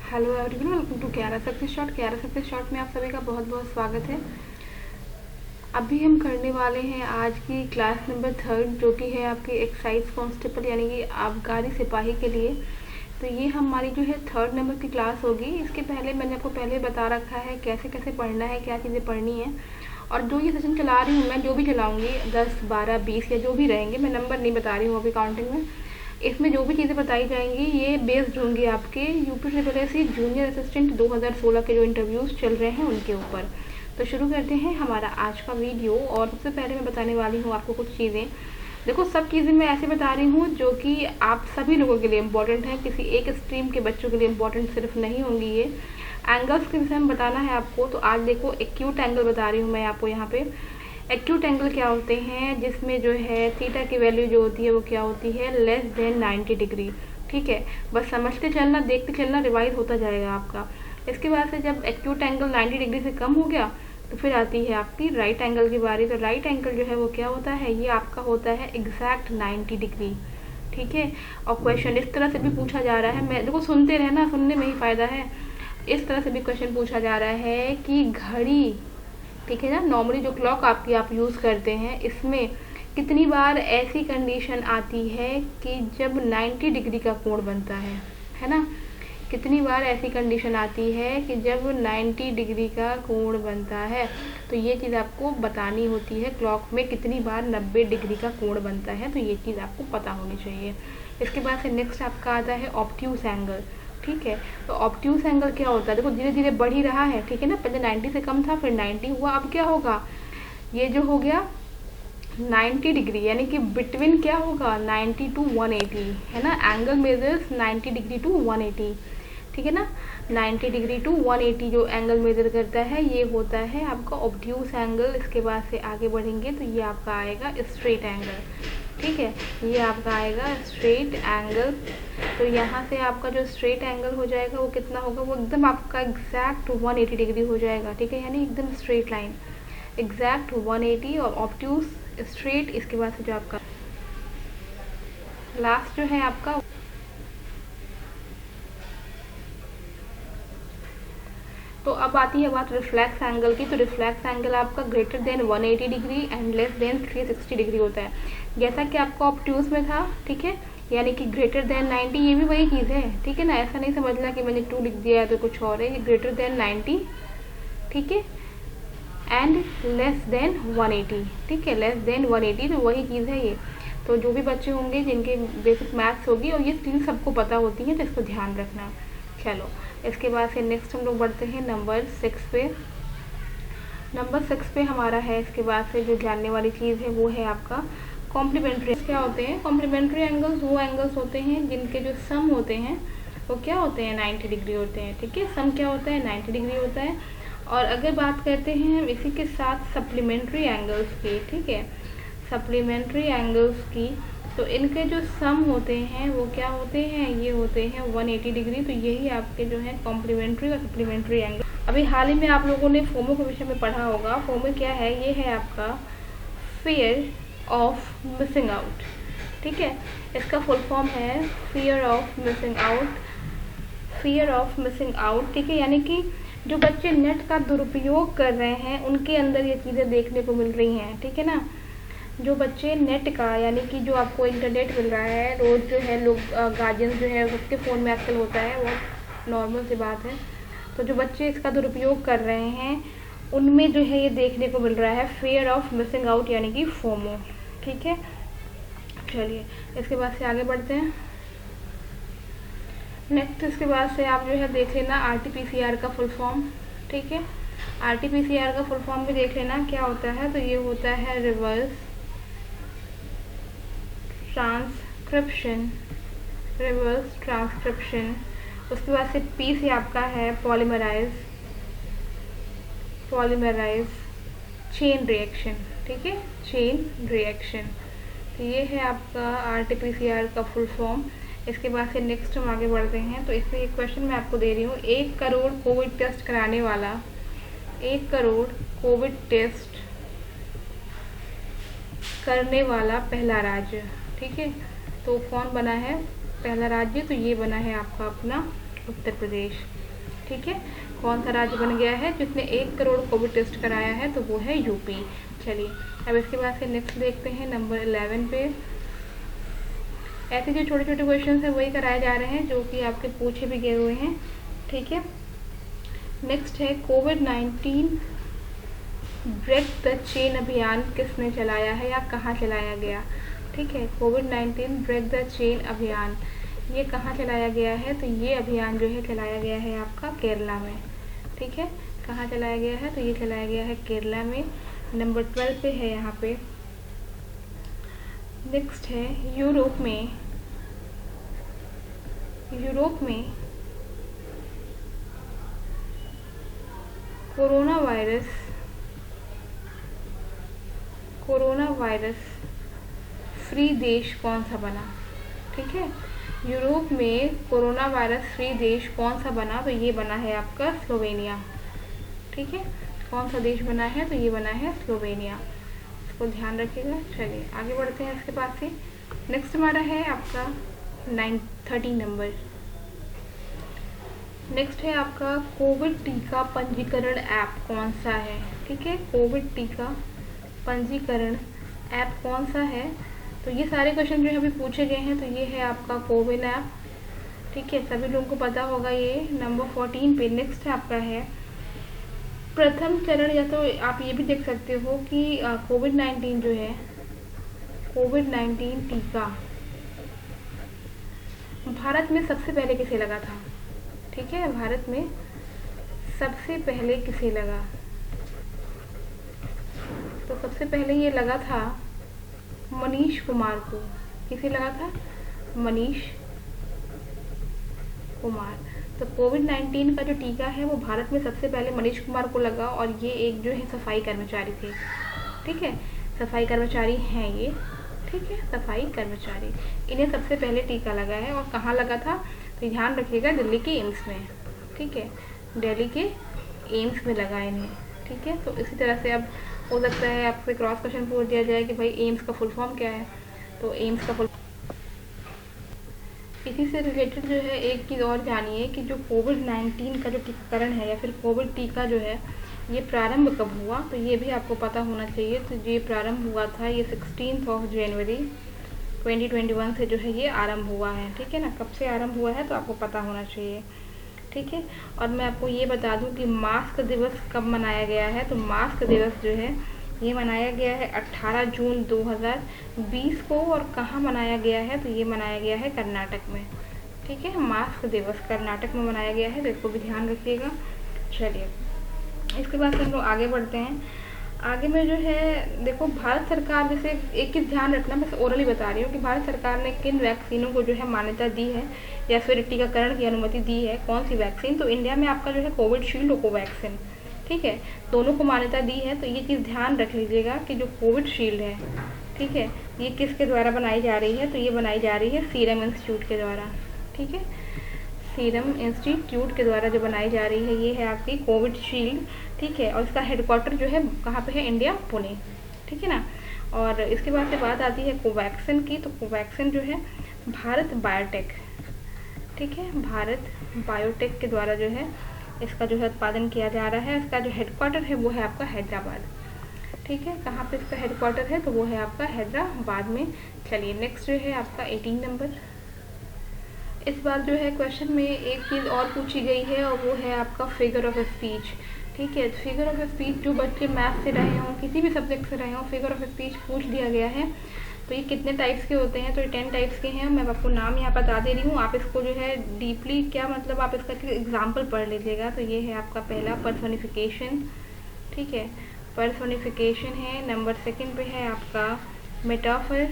Hello everyone, welcome to Kyara success shot. Kyara success shot में आप सभी का बहुत बहुत स्वागत है। अभी हम करने वाले हैं आज की क्लास नंबर 3, जो कि है आपकी एक्साइज कांस्टेबल यानी कि आबकारी सिपाही के लिए। तो ये हमारी जो है 3rd नंबर की क्लास होगी। इसके पहले मैंने आपको पहले बता रखा है कैसे कैसे पढ़ना है, क्या चीज़ें पढ़नी है। और जो ये सेशन चला रही हूँ मैं, जो भी चलाऊँगी 10, 12, 20 या जो भी रहेंगे, मैं नंबर नहीं बता रही हूँ अभी काउंटिंग में। इसमें जो भी चीज़ें बताई जाएंगी ये बेस्ड होंगी आपके यूपी ट्रिपल जूनियर असिस्टेंट 2016 के जो इंटरव्यूज़ चल रहे हैं उनके ऊपर। तो शुरू करते हैं हमारा आज का वीडियो। और सबसे पहले मैं बताने वाली हूँ आपको कुछ चीज़ें। देखो, सब चीज़ें मैं ऐसे बता रही हूँ जो कि आप सभी लोगों के लिए इम्पोर्टेंट है, किसी एक स्ट्रीम के बच्चों के लिए इम्पोर्टेंट सिर्फ नहीं होंगी। ये एंगल्स के विषय में बताना है आपको। तो आज देखो, एक्यूट एंगल बता रही हूँ मैं आपको यहाँ पे। एक्यूट एंगल क्या होते हैं, जिसमें जो है थीटा की वैल्यू जो होती है वो क्या होती है, लेस देन 90 डिग्री। ठीक है, बस समझते चलना, देखते चलना, रिवाइज होता जाएगा आपका। इसके बाद से जब एक्यूट एंगल 90 डिग्री से कम हो गया तो फिर आती है आपकी राइट एंगल की बारी। तो राइट एंगल जो है वो क्या होता है, ये आपका होता है एग्जैक्ट 90 डिग्री। ठीक है, और क्वेश्चन इस तरह से भी पूछा जा रहा है, मैं देखो सुनते रहना, सुनने में ही फ़ायदा है। इस तरह से भी क्वेश्चन पूछा जा रहा है कि घड़ी, ठीक है ना, नॉर्मली जो क्लॉक आपकी आप यूज़ करते हैं, इसमें कितनी बार ऐसी कंडीशन आती है कि जब 90 डिग्री का कोण बनता है ना। कितनी बार ऐसी कंडीशन आती है कि जब 90 डिग्री का कोण बनता है। तो ये चीज़ आपको बतानी होती है, क्लॉक में कितनी बार 90 डिग्री का कोण बनता है, तो ये चीज़ आपको पता होनी चाहिए। इसके बाद से नेक्स्ट आपका आता है ऑब्ट्यूस एंगल। ठीक है, तो ऑब्ट्यूस एंगल क्या होता है, देखो धीरे धीरे बढ़ ही रहा है। ठीक है ना, पहले 90 से कम था, फिर 90 हुआ, अब क्या होगा, ये जो हो गया 90 डिग्री, यानी कि बिटवीन क्या होगा 90 टू 180, है ना। एंगल मेजर्स 90 डिग्री टू 180, ठीक है ना। 90 डिग्री टू 180 जो एंगल मेजर करता है, ये होता है आपका ऑब्ट्यूस एंगल। इसके बाद से आगे बढ़ेंगे तो ये आपका आएगा स्ट्रेट एंगल। ठीक है, ये आपका आएगा स्ट्रेट एंगल। तो यहाँ से आपका जो स्ट्रेट एंगल हो जाएगा वो कितना होगा, वो एकदम आपका एग्जैक्ट 180 डिग्री हो जाएगा। ठीक है, यानी एकदम स्ट्रेट लाइन, एग्जैक्ट 180 और ऑब्ट्यूस स्ट्रेट। इसके बाद से जो आपका लास्ट जो है आपका, तो अब आती है बात रिफ्लेक्स एंगल की। तो रिफ्लेक्स एंगल आपका greater than 180 degree and less than 360 degree होता है, जैसा कि आपका ऑब्ट्यूस में था। ठीक है, यानी कि ग्रेटर देन 90, ये भी वही चीज़ है। ठीक है ना, ऐसा नहीं समझना कि मैंने 2 लिख दिया है तो कुछ और है, ये ग्रेटर देन 90, ठीक है, एंड लेस देन 180। ठीक है, लेस देन 180, तो वही चीज़ है ये। तो जो भी बच्चे होंगे जिनके बेसिक मैथ्स होगी और ये चीज़ सबको पता होती है, तो इसको ध्यान रखना। चलो, इसके बाद से नेक्स्ट हम लोग बढ़ते हैं नंबर 6 पे। नंबर 6 पे हमारा है, इसके बाद से जो जानने वाली चीज़ है वो है आपका कॉम्प्लीमेंट्री। क्या होते हैं कॉम्प्लीमेंट्री एंगल्स, वो एंगल्स होते हैं जिनके जो सम होते हैं वो क्या होते हैं, 90 डिग्री होते हैं। ठीक है, सम क्या होता है, 90 डिग्री होता है। और अगर बात करते हैं हम इसी के साथ सप्लीमेंट्री एंगल्स की, ठीक है, सप्लीमेंट्री एंगल्स की, तो इनके जो सम होते हैं वो क्या होते हैं, ये होते हैं 180 डिग्री। तो यही आपके जो है कॉम्प्लीमेंट्री और सप्लीमेंट्री एंगल। अभी हाल ही में आप लोगों ने फोमो के विषय में पढ़ा होगा। फोमो क्या है, ये है आपका फियर ऑफ मिसिंग आउट। ठीक है, इसका फुल फॉर्म है fear of missing out, fear of missing out. ठीक है, यानी कि जो बच्चे नेट का दुरुपयोग कर रहे हैं उनके अंदर ये चीज़ें देखने को मिल रही हैं। ठीक है ना, जो बच्चे नेट का, यानी कि जो आपको इंटरनेट मिल रहा है रोज़, जो है लोग गार्जियन जो है सबके फ़ोन में आजकल होता है, वो नॉर्मल सी बात है। तो जो बच्चे इसका दुरुपयोग कर रहे हैं उनमें जो है ये देखने को मिल रहा है फियर ऑफ मिसिंग आउट, यानी कि फोमो। ठीक है, चलिए इसके बाद से आगे बढ़ते हैं। नेक्स्ट इसके बाद से आप जो है देख लेना RT-PCR का फुल फॉर्म। ठीक है, RT-PCR का फुल फॉर्म भी देख लेना क्या होता है। तो ये होता है रिवर्स ट्रांसक्रिप्शन, रिवर्स ट्रांसक्रिप्शन। उसके बाद से P से आपका है पॉलीमराइज, पॉलीमराइज चेन रिएक्शन। ठीक है, चेन रिएक्शन। तो ये है आपका RT-PCR का फुल फॉर्म। इसके बाद से नेक्स्ट हम आगे बढ़ते हैं। तो इसमें एक क्वेश्चन मैं आपको दे रही हूँ, 1 करोड़ कोविड टेस्ट कराने वाला, 1 करोड़ कोविड टेस्ट करने वाला पहला राज्य। ठीक है, तो कौन बना है पहला राज्य, तो ये बना है आपका अपना उत्तर प्रदेश। ठीक है, कौन सा राज्य बन गया है जिसने 1 करोड़ कोविड टेस्ट कराया है, तो वो है यूपी। चलिए अब इसके बाद से नेक्स्ट देखते हैं नंबर 11 पे। ऐसे जो छोटे छोटे क्वेश्चन हैं वही कराए जा रहे हैं जो कि आपके पूछे भी गए हुए हैं। ठीक है, नेक्स्ट है कोविड-19 ब्रेक द चेन अभियान किसने चलाया है या कहाँ चलाया गया। ठीक है, कोविड-19 ब्रेक द चेन अभियान ये कहाँ चलाया गया है, तो ये अभियान जो है चलाया गया है आपका केरला में। ठीक है, कहाँ चलाया गया है, तो ये चलाया गया है केरला में। नंबर 12 पे है यहाँ पे। नेक्स्ट है यूरोप में कोरोना वायरस फ्री देश कौन सा बना। ठीक है, यूरोप में कोरोना वायरस फ्री देश कौन सा बना, तो ये बना है आपका स्लोवेनिया। ठीक है, कौन सा देश बना है, तो ये बना है स्लोवेनिया, इसको ध्यान रखिएगा। चलिए आगे बढ़ते हैं इसके पास से। नेक्स्ट हमारा है आपका 13 नंबर। नेक्स्ट है आपका कोविड टीका पंजीकरण ऐप कौन सा है। ठीक है, कोविड टीका पंजीकरण ऐप कौन सा है, तो ये सारे क्वेश्चन जो अभी पूछे गए हैं तो ये है आपका कोविन ऐप। ठीक है, सभी लोगों को पता होगा ये। नंबर 14 पे नेक्स्ट आपका है प्रथम चरण, या तो आप ये भी देख सकते हो कि कोविड-19 जो है कोविड-19 टीका भारत में सबसे पहले किसे लगा था। ठीक है, भारत में सबसे पहले किसे लगा, तो सबसे पहले ये लगा था मनीष कुमार को। किसे लगा था, मनीष कुमार। तो कोविड-19 का जो टीका है वो भारत में सबसे पहले मनीष कुमार को लगा, और ये एक जो है सफाई कर्मचारी थे। ठीक है, सफाई कर्मचारी हैं ये। ठीक है, सफाई कर्मचारी, इन्हें सबसे पहले टीका लगा है। और कहाँ लगा था, तो ध्यान रखिएगा दिल्ली के एम्स में। ठीक है, दिल्ली के एम्स में लगा इन्हें। ठीक है, तो इसी तरह से अब हो सकता है आपसे क्रॉस क्वेश्चन पूछ दिया जाए कि भाई एम्स का फुल फॉर्म क्या है, तो एम्स का फुल। इसी से रिलेटेड जो है एक चीज़ और जानिए कि जो कोविड-19 का जो टीकाकरण है या फिर कोविड टीका जो है ये प्रारंभ कब हुआ, तो ये भी आपको पता होना चाहिए। तो ये प्रारंभ हुआ था ये 16 जनवरी 2021 से जो है ये आरंभ हुआ है। ठीक है ना, कब से आरंभ हुआ है तो आपको पता होना चाहिए। ठीक है, और मैं आपको ये बता दूं कि मास्क दिवस कब मनाया गया है, तो मास्क दिवस जो है ये मनाया गया है 18 जून 2020 को। और कहाँ मनाया गया है, तो ये मनाया गया है कर्नाटक में। ठीक है, मास्क दिवस कर्नाटक में मनाया गया है, तो इसको भी ध्यान रखिएगा। चलिए इसके बाद हम लोग आगे बढ़ते हैं। आगे में जो है देखो, भारत सरकार, जैसे एक चीज़ ध्यान रखना, मैं ओरली बता रही हूँ कि भारत सरकार ने किन वैक्सीनों को जो है मान्यता दी है या फिर टीकाकरण की अनुमति दी है, कौन सी वैक्सीन। तो इंडिया में आपका जो है कोविशील्ड और कोवैक्सीन, ठीक है, दोनों को मान्यता दी है। तो ये चीज़ ध्यान रख लीजिएगा कि जो कोविशील्ड है, ठीक है, ये किसके द्वारा बनाई जा रही है, तो ये बनाई जा रही है सीरम इंस्टीट्यूट के द्वारा। ठीक है, सीरम इंस्टीट्यूट के द्वारा जो बनाई जा रही है ये है आपकी कोविशील्ड। ठीक है, और इसका हेडक्वार्टर जो है कहाँ पे है, इंडिया, पुणे। ठीक है ना, और इसके बाद से बात आती है कोवैक्सीन की। तो कोवैक्सीन जो है भारत बायोटेक, ठीक है, भारत बायोटेक के द्वारा जो है इसका जो है उत्पादन किया जा रहा है। इसका जो हेडक्वार्टर है वो है आपका हैदराबाद। ठीक है, कहाँ पे इसका हेडक्वार्टर है, तो वो है आपका हैदराबाद में। चलिए नेक्स्ट जो है आपका 18 नंबर। इस बार जो है क्वेश्चन में एक चीज़ और पूछी गई है और वो है आपका फिगर ऑफ स्पीच। ठीक है, फिगर ऑफ स्पीच जो बच्चे मैथ से रहे हों, किसी भी सब्जेक्ट से रहे हों, फिगर ऑफ स्पीच पूछ दिया गया है। तो ये कितने टाइप्स के होते हैं, तो ये 10 टाइप्स के हैं। मैं आपको नाम यहाँ बता दे रही हूँ, आप इसको जो है डीपली, क्या मतलब, आप इसका एग्जाम्पल पढ़ लीजिएगा। तो ये है आपका पहला पर्सोनिफिकेशन। ठीक है, पर्सोनिफिकेशन है। नंबर 2 पे है आपका मेटाफर।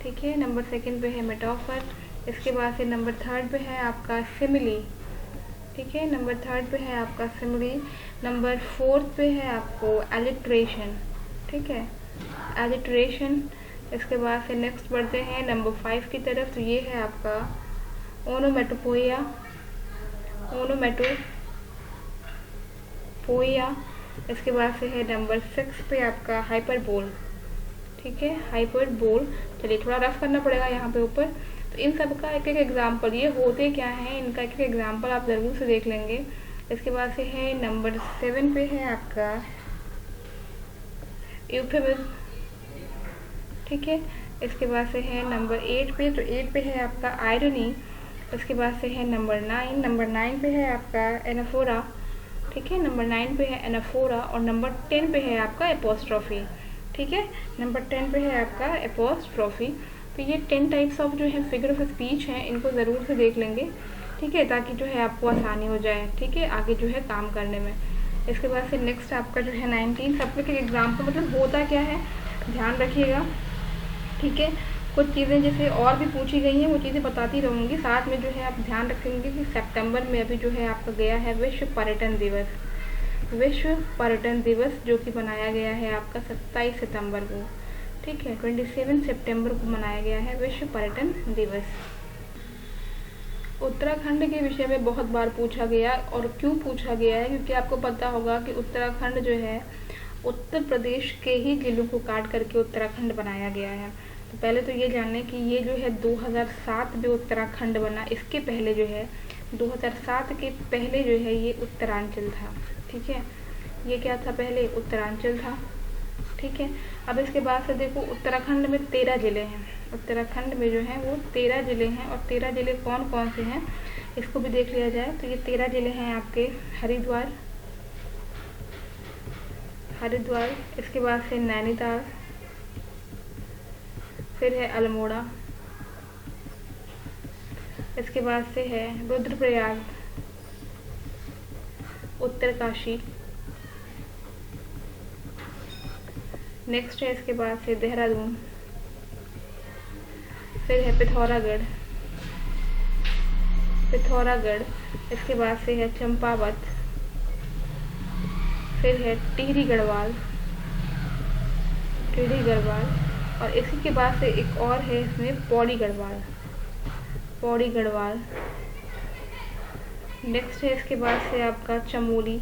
ठीक है, नंबर 2 पे है मेटाफर। इसके बाद से नंबर 3 पे है आपका सिमिली। ठीक है, नंबर 3 पे है आपका सिमिली। नंबर 4 पे है आपको एलिट्रेशन। ठीक है, एलिट्रेशन। इसके बाद से नेक्स्ट बढ़ते हैं नंबर 5 की तरफ। तो ये है आपका ओनोमेटोपोइया, ओनोमेटोपोइया। इसके बाद से है नंबर 6 पे आपका हाइपरबोल। ठीक है, हाइपरबोल। चलिए थोड़ा रफ करना पड़ेगा यहाँ पे ऊपर। तो इन सब का एक एक एग्जाम्पल, ये होते क्या हैं इनका एक एक एग्जाम्पल आप ज़रूर से देख लेंगे। इसके बाद से है नंबर 7 पे है आपका यूफेमिज्म, ठीक है। इसके बाद से है नंबर 8 पे, तो 8 पे है आपका आयरनी। उसके बाद से है नंबर 9 पे है आपका एनाफोरा, ठीक है। नंबर 9 पे है एनाफोरा और नंबर 10 पे है आपका एपोस्ट्रॉफी, ठीक है। नंबर 10 पे है आपका एपोस्ट्रॉफी। तो ये 10 टाइप्स ऑफ जो है फिगर ऑफ स्पीच हैं, इनको ज़रूर से देख लेंगे, ठीक है, ताकि जो है आपको आसानी हो जाए, ठीक है, आगे जो है काम करने में। इसके बाद से नेक्स्ट आपका जो है 19 सब के एग्जाम्पल, मतलब होता क्या है ध्यान रखिएगा, ठीक है। कुछ चीज़ें जैसे और भी पूछी गई हैं वो चीज़ें बताती रहूँगी, साथ में जो है आप ध्यान रखेंगे कि सितंबर में अभी जो है आपका गया है विश्व पर्यटन दिवस। विश्व पर्यटन दिवस जो कि मनाया गया है आपका 27 सितंबर को, ठीक है। 27 सितंबर को मनाया गया है विश्व पर्यटन दिवस। उत्तराखंड के विषय में बहुत बार पूछा गया, और क्यों पूछा गया है क्योंकि आपको पता होगा कि उत्तराखंड जो है उत्तर प्रदेश के ही जिलों को काट करके उत्तराखंड बनाया गया है। तो पहले तो ये जान लें कि ये जो है 2007 में उत्तराखंड बना, इसके पहले जो है 2007 के पहले जो है ये उत्तरांचल था, ठीक है। ये क्या था पहले, उत्तरांचल था, ठीक है। अब इसके बाद से देखो उत्तराखंड में 13 ज़िले हैं, उत्तराखंड में जो है वो 13 ज़िले हैं, और 13 ज़िले कौन कौन से हैं इसको भी देख लिया जाए। तो ये 13 ज़िले हैं आपके हरिद्वार, इसके बाद से नैनीताल, फिर है अल्मोड़ा, इसके बाद से है रुद्रप्रयाग, उत्तरकाशी, नेक्स्ट है इसके बाद से देहरादून, फिर है पिथौरागढ़, इसके बाद से है चंपावत, फिर है टिहरी गढ़वाल, और इसी के बाद से एक और है इसमें पौड़ी गढ़वाल। नेक्स्ट है इसके बाद से आपका चमोली,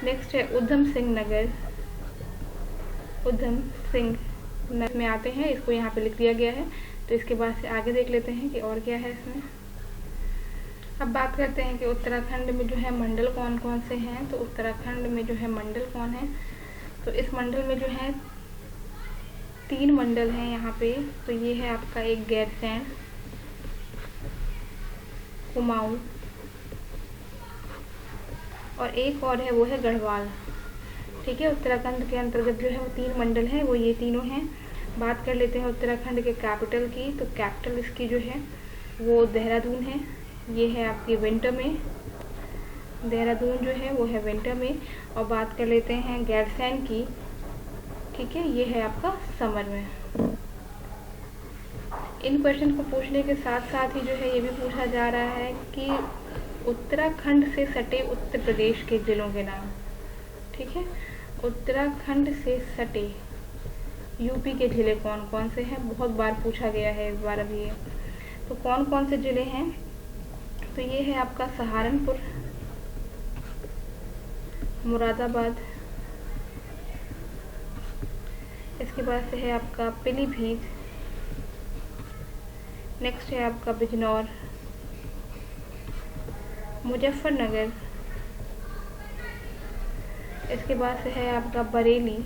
नेक्स्ट है उधम सिंह नगर में आते हैं, इसको यहाँ पे लिख दिया गया है। तो इसके बाद से आगे देख लेते हैं कि और क्या है इसमें। अब बात करते हैं कि उत्तराखंड में जो है मंडल कौन कौन से हैं। तो उत्तराखंड में जो है मंडल कौन है, तो इस मंडल में जो है 3 मंडल हैं यहाँ पे। तो ये है आपका एक गैरसैंण, कुमाऊं, और एक और है वो है गढ़वाल, ठीक है। उत्तराखंड के अंतर्गत जो है वो 3 मंडल हैं, वो ये तीनों हैं। बात कर लेते हैं उत्तराखंड के कैपिटल की। तो कैपिटल इसकी जो है वो देहरादून है, ये है आपकी विंटर में, देहरादून जो है वो है विंटर में। और बात कर लेते हैं गैरसैंण की, ठीक है, ये है आपका समर में। इन क्वेश्चन को पूछने के साथ साथ ही जो है ये भी पूछा जा रहा है कि उत्तराखंड से सटे उत्तर प्रदेश के जिलों के नाम, ठीक है। उत्तराखंड से सटे यूपी के जिले कौन कौन से हैं, बहुत बार पूछा गया है इस बार अभी ये। तो कौन कौन से जिले हैं, तो ये है आपका सहारनपुर, मुरादाबाद, इसके बाद से है आपका पीलीभीत, नेक्स्ट है आपका बिजनौर, मुजफ्फरनगर, इसके बाद से है आपका बरेली,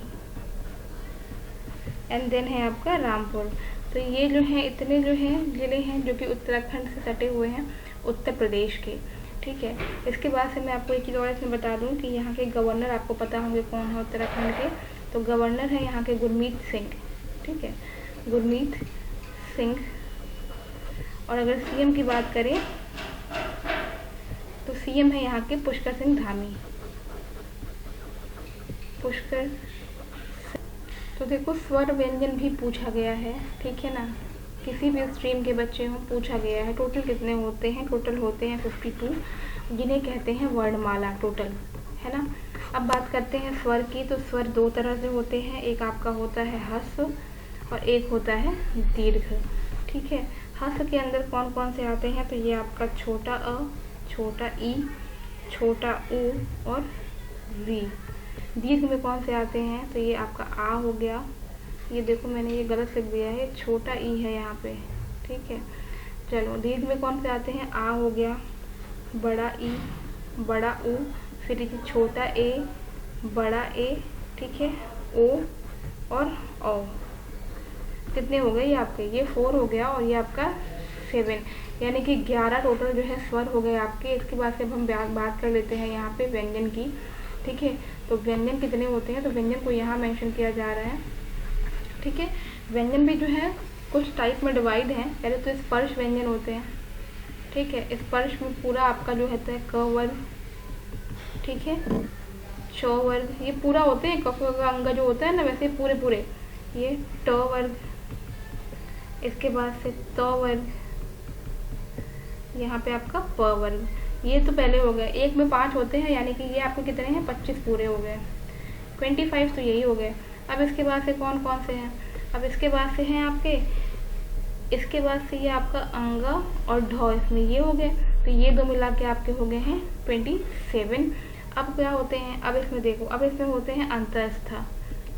एंड देन है आपका रामपुर। तो ये जो है इतने जो हैं ज़िले हैं जो कि उत्तराखंड से सटे हुए हैं उत्तर प्रदेश के, ठीक है। इसके बाद से मैं आपको एक चीज़ और इसमें बता दूं कि यहाँ के गवर्नर आपको पता होंगे कौन है उत्तराखंड के। तो गवर्नर है यहाँ के गुरमीत सिंह, ठीक है, गुरमीत सिंह। और अगर सीएम की बात करें तो सीएम है यहाँ के पुष्कर सिंह धामी, पुष्कर। तो देखो स्वर व्यंजन भी पूछा गया है, ठीक है ना, किसी भी स्ट्रीम के बच्चे हों पूछा गया है। टोटल कितने होते हैं, टोटल होते हैं 52, जिन्हें कहते हैं वर्णमाला टोटल, है ना। अब बात करते हैं स्वर की। तो स्वर 2 तरह से होते हैं, एक आपका होता है ह्रस्व और एक होता है दीर्घ, ठीक है। ह्रस्व के अंदर कौन कौन से आते हैं, तो ये आपका छोटा अ, छोटा ई, छोटा ऊ और वी। दीर्घ में कौन से आते हैं, तो ये आपका आ हो गया, ये देखो मैंने ये गलत लिख दिया है, छोटा ई है यहाँ पे, ठीक है। चलो दीर्घ में कौन से आते हैं, आ हो गया, बड़ा ई, बड़ा ऊ, फिर ये छोटा ए, बड़ा ए, ठीक है, ओ और औ। कितने हो गए ये आपके, ये 4 हो गया और ये आपका 7, यानी कि 11 टोटल जो है स्वर हो गए आपके। इसके बाद से अब हम बात कर लेते हैं यहाँ पे व्यंजन की, ठीक है। तो व्यंजन कितने होते हैं, तो व्यंजन को यहाँ मेंशन किया जा रहा है, ठीक है। व्यंजन भी जो है कुछ टाइप में डिवाइड हैं। पहले तो स्पर्श व्यंजन होते हैं, ठीक है। स्पर्श में पूरा आपका जो होता है क वर्ग, ठीक है, च वर्ग, ये पूरा होते हैं। क का अंग जो होता है ना, वैसे पूरे पूरे ये ट वर्ग, इसके बाद से त वर्ग, यहाँ पे आपका प वर्ग। ये तो पहले हो गए, एक में 5 होते हैं, यानी कि ये आपको कितने हैं, 25 पूरे हो गए, 25 तो यही हो गए। अब इसके बाद से कौन कौन से हैं, अब इसके बाद से हैं आपके, इसके बाद से ये आपका अंग और ढ, इसमें ये हो गए, तो ये दो मिला के आपके हो गए हैं 27। अब क्या होते हैं, अब इसमें देखो, अब इसमें होते हैं अंतस्थ,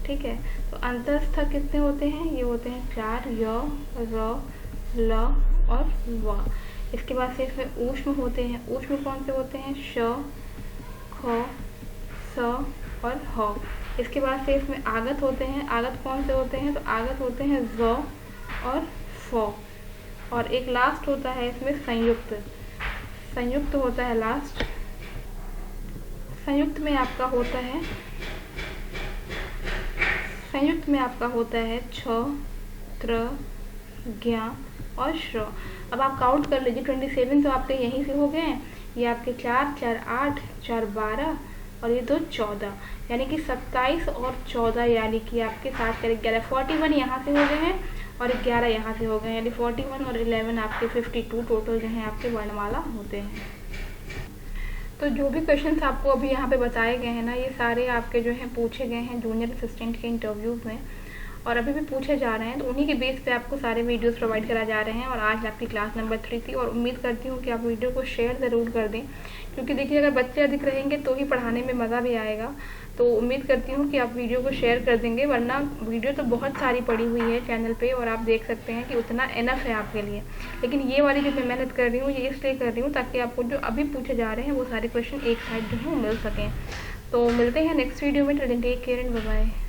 ठीक है। तो अंतस्थ कितने होते हैं, ये होते हैं 4, य, र, ल और व। इसके बाद से इसमें ऊष्म होते हैं, ऊष्म कौन से होते हैं, श, ख, स और ह। इसके बाद से इसमें आगत होते हैं, आगत कौन से होते हैं, तो आगत होते हैं ज और फ। और एक लास्ट होता है इसमें संयुक्त, संयुक्त होता है लास्ट। संयुक्त में आपका होता है, संयुक्त में आपका होता है छ, त्र, ज्ञ और श्र। अब आप काउंट कर लीजिए, 27 तो आपके यहीं से हो गए हैं। ये आपके 4, 4, 8, 4, 12 और ये 2, 14, यानी कि 27 और 14, यानी कि आपके 7 करें 11, 41 यहाँ से हो गए हैं और 11 यहाँ से हो गए, यानी 41 और 11 आपके 52 टोटल जो हैं आपके वर्णमाला होते हैं। तो जो भी क्वेश्चंस आपको अभी यहाँ पे बताए गए हैं ना, ये सारे आपके जो हैं पूछे गए हैं जूनियर असिस्टेंट के इंटरव्यूज़ में, और अभी भी पूछे जा रहे हैं। तो उन्हीं के बेस पे आपको सारे वीडियोस प्रोवाइड करा जा रहे हैं। और आज आपकी क्लास नंबर 3 थी, और उम्मीद करती हूँ कि आप वीडियो को शेयर ज़रूर कर दें, क्योंकि देखिए अगर बच्चे अधिक रहेंगे तो ही पढ़ाने में मज़ा भी आएगा। तो उम्मीद करती हूँ कि आप वीडियो को शेयर कर देंगे, वरना वीडियो तो बहुत सारी पड़ी हुई है चैनल पे और आप देख सकते हैं कि उतना इनफ है आपके लिए। लेकिन ये वाली जो मैं मेहनत कर रही हूँ ये इसलिए कर रही हूँ ताकि आपको जो अभी पूछे जा रहे हैं वो सारे क्वेश्चन एक साइड जो है मिल सकें। तो मिलते हैं नेक्स्ट वीडियो में। Take care and bye bye.